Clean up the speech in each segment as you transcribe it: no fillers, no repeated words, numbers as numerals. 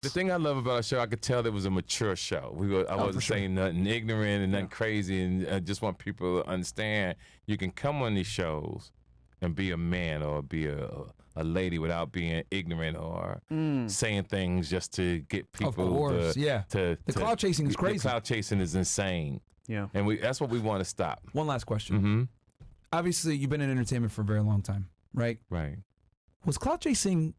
The thing I love about our show, I could tell it was a mature show. I wasn't saying nothing ignorant and nothing crazy, and I just want people to understand you can come on these shows and be a man or be a lady without being ignorant or saying things just to get people. Of course, the clout chasing is crazy. The clout chasing is insane. Yeah, and that's what we want to stop. One last question. Obviously, you've been in entertainment for a very long time, right? Right. Was clout chasing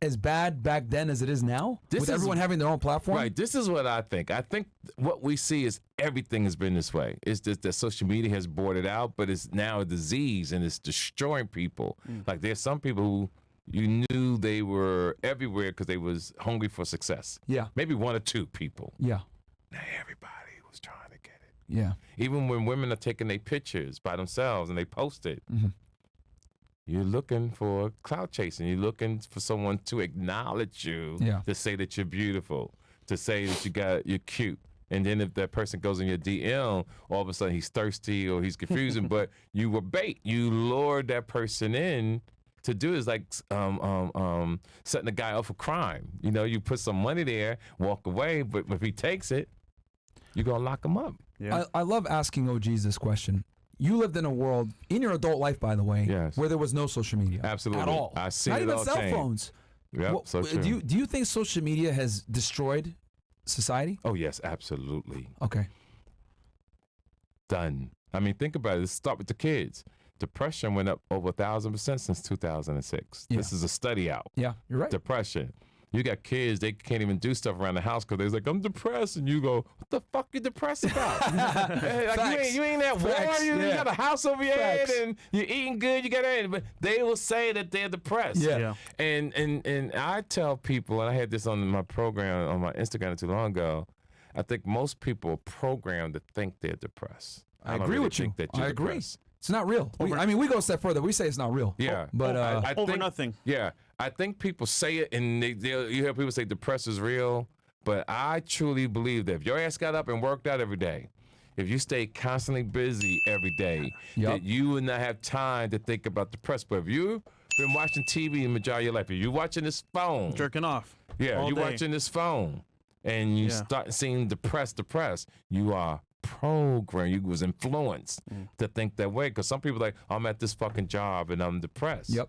as bad back then as it is now? With everyone having their own platform? Right. This is what I think. I think what we see is everything has been this way. It's just that social media has brought it out, but it's now a disease and it's destroying people. Like there's some people who you knew they were everywhere because they was hungry for success. Yeah. Maybe one or two people. Yeah. Now everybody was trying to get it. Yeah. Even when women are taking their pictures by themselves and they post it. You're looking for clout chasing. You're looking for someone to acknowledge you, to say that you're beautiful, to say that you're cute. And then if that person goes in your DM, all of a sudden he's thirsty or he's confusing, but you were bait. You lured that person in to do is like setting a guy up for crime. You know, you put some money there, walk away, but if he takes it, you're going to lock him up. Yeah. I love asking OGs this question. You lived in a world, in your adult life, by the way, where there was no social media. Absolutely. At all. I see Not it even all cell change. phones. Yep, so true. Do you think social media has destroyed society? Oh, yes, absolutely. Okay. Done. I mean, think about it. Let's start with the kids. Depression went up over 1,000% since 2006. Yeah. This is a study out. Yeah, you're right. Depression. You got kids, they can't even do stuff around the house because they're like, I'm depressed. And you go, what the fuck you depressed about? Hey, like, you ain't at war. You got a house over your head and you're eating good. You got everything. But they will say that they're depressed. Yeah. And I tell people, and I had this on my program on my Instagram not too long ago, I think most people are programmed to think they're depressed. I agree with you. I agree. Depressed. It's not real. We go a step further. We say it's not real. Yeah. But I over think, nothing. Yeah. I think people say it and you hear people say depression is real, but I truly believe that if your ass got up and worked out every day, if you stay constantly busy every day, that you would not have time to think about depression. But if you've been watching TV the majority of your life, if you're watching this phone. Jerking off. Yeah, you're watching this phone and you start seeing depressed, you are programmed. You was influenced to think that way because some people are like, I'm at this fucking job and I'm depressed. Yep.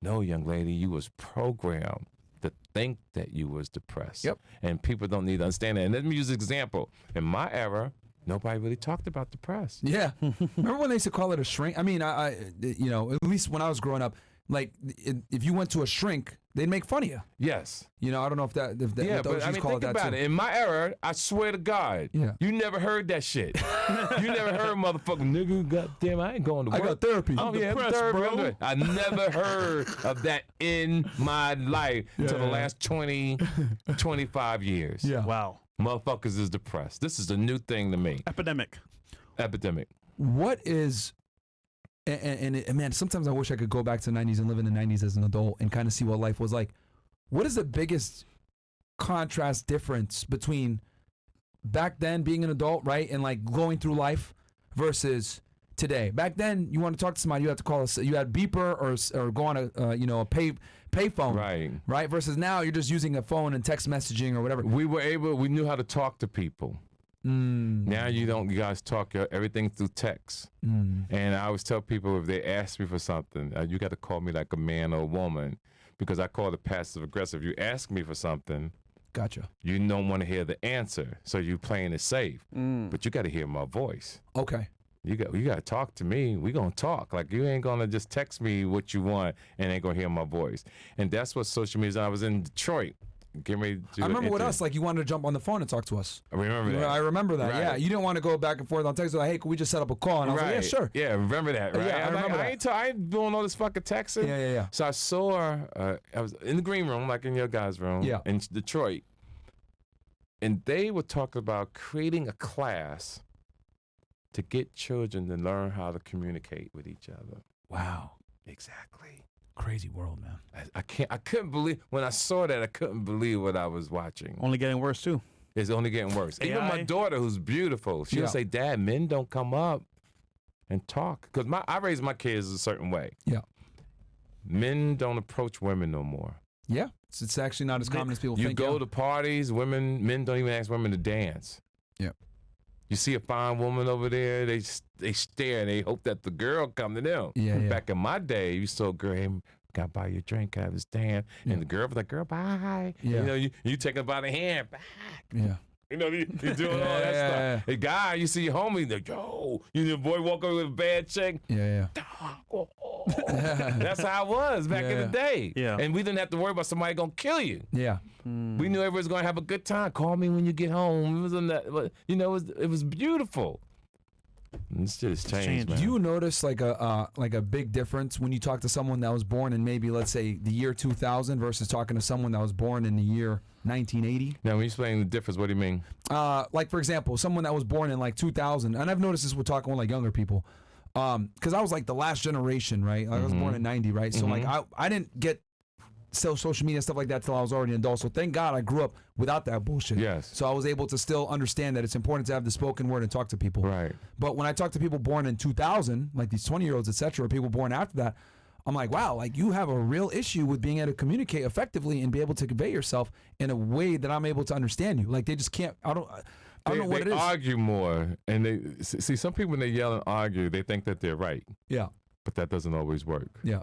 No, young lady, you was programmed to think that you was depressed. Yep. And people don't need to understand that. And let me use an example. In my era, nobody really talked about depressed. Yeah. Remember when they used to call it a shrink? I mean, I at least when I was growing up, like if you went to a shrink, they'd make fun of you. Yes. You know, I don't know if that yeah, but I mean, think about it. In my era, I swear to God, you never heard that shit. You never heard motherfucking nigga, goddamn, I ain't going to work. I got therapy. I'm depressed, bro. I never heard of that in my life till the last 20, 25 years. Yeah. Wow. Motherfuckers is depressed. This is a new thing to me. Epidemic. What is... And man, sometimes I wish I could go back to the 90s and live in the 90s as an adult and kind of see what life was like. What is the biggest contrast difference between back then being an adult, right, and like going through life versus today? Back then, you want to talk to somebody, you had to call us. You had beeper or go on a pay phone, right. Versus now, you're just using a phone and text messaging or whatever. We knew how to talk to people. Now you guys talk everything through text. And I always tell people if they ask me for something, you got to call me like a man or a woman because I call it passive aggressive. You ask me for something, gotcha. You don't want to hear the answer, so you playing it safe. But you got to hear my voice. Okay. You got to talk to me. We gonna talk. Like you ain't gonna just text me what you want and ain't gonna hear my voice. And that's what social media is. I was in Detroit. I remember with us, like you wanted to jump on the phone and talk to us. I remember that. I remember that. Right. Yeah, you didn't want to go back and forth on text. Like, hey, can we just set up a call? And I was like, yeah, sure. Yeah, remember that. Right? Yeah, I remember that. I ain't doing all this fucking texting. Yeah. So I saw. I was in the green room, like in your guys' room, in Detroit, and they were talking about creating a class to get children to learn how to communicate with each other. Wow. Exactly. Crazy world, man. I couldn't believe when I saw that. I couldn't believe what I was watching. Only getting worse too. It's only getting worse. AI. Even my daughter, who's beautiful, she'll say, "Dad, men don't come up and talk." Because I raised my kids a certain way. Yeah. Men don't approach women no more. Yeah. It's actually not as common as people think. You go to parties, men don't even ask women to dance. Yeah. You see a fine woman over there, they stare and they hope that the girl come to them. Yeah. Back in my day, you saw a girl, hey, can I buy you a drink? Can I have this dance? Yeah. And the girl was like, girl, bye. Yeah. You know, you take her by the hand, bye. Yeah. You know, you doing all that stuff. The guy, you see your homie, like, yo, you know, boy walk over with a bad check. Yeah. That's how it was back in the day. Yeah. And we didn't have to worry about somebody gonna kill you. Yeah. We knew everybody was gonna have a good time. Call me when you get home. It was it was beautiful. It's just changed, man. Do you notice like a big difference when you talk to someone that was born in maybe, let's say, the year 2000 versus talking to someone that was born in the year 1980? Now, when you explain the difference, what do you mean? Like, for example, someone that was born in like 2000, and I've noticed this with talking with like younger people, because I was like the last generation, right? I was born in 90, right? So like I didn't get social media and stuff like that till I was already an adult. So thank God I grew up without that bullshit. Yes. So I was able to still understand that it's important to have the spoken word and talk to people. Right. But when I talk to people born in 2000, like these 20-year-olds, et cetera, or people born after that, I'm like, wow, like you have a real issue with being able to communicate effectively and be able to convey yourself in a way that I'm able to understand you. Like they just can't, I don't know what it is. They argue more. And they see, some people when they yell and argue, they think that they're right. Yeah. But that doesn't always work. Yeah.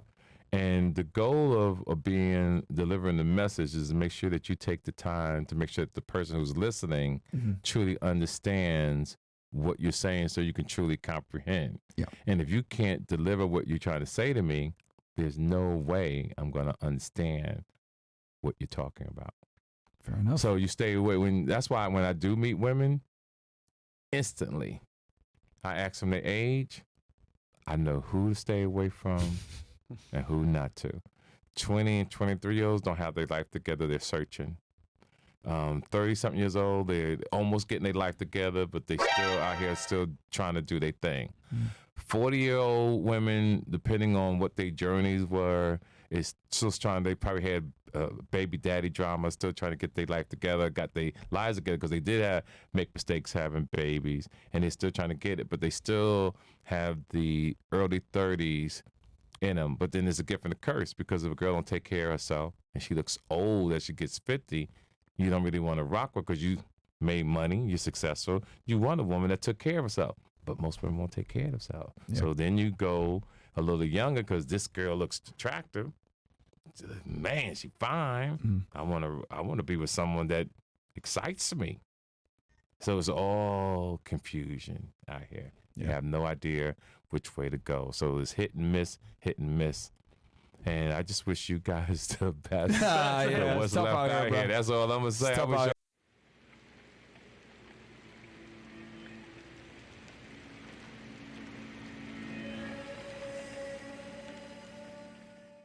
And the goal of delivering the message is to make sure that you take the time to make sure that the person who's listening truly understands what you're saying so you can truly comprehend. Yeah. And if you can't deliver what you're trying to say to me, there's no way I'm going to understand what you're talking about. Fair enough. So you stay away. That's why when I do meet women, instantly, I ask them their age. I know who to stay away from and who not to. 20 and 23-year-olds don't have their life together. They're searching. 30-something years old, they're almost getting their life together, but they still out here still trying to do their thing. 40-year-old women, depending on what their journeys were, is still trying. They probably had baby daddy drama, still trying to get their life together, got their lives together because they did make mistakes having babies, and they're still trying to get it, but they still have the early 30s in them. But then there's a gift and a curse, because if a girl don't take care of herself and she looks old as she gets 50, you don't really want to rock with, because you made money, you're successful, you want a woman that took care of herself. But most women won't take care of themselves. Yeah. So then you go a little younger, because this girl looks attractive. Man, she fine. I want to be with someone that excites me. So it's all confusion out here. You have no idea which way to go. So it's hit and miss, hit and miss. And I just wish you guys the best. Yeah, what's left out here. That's all I'm gonna say.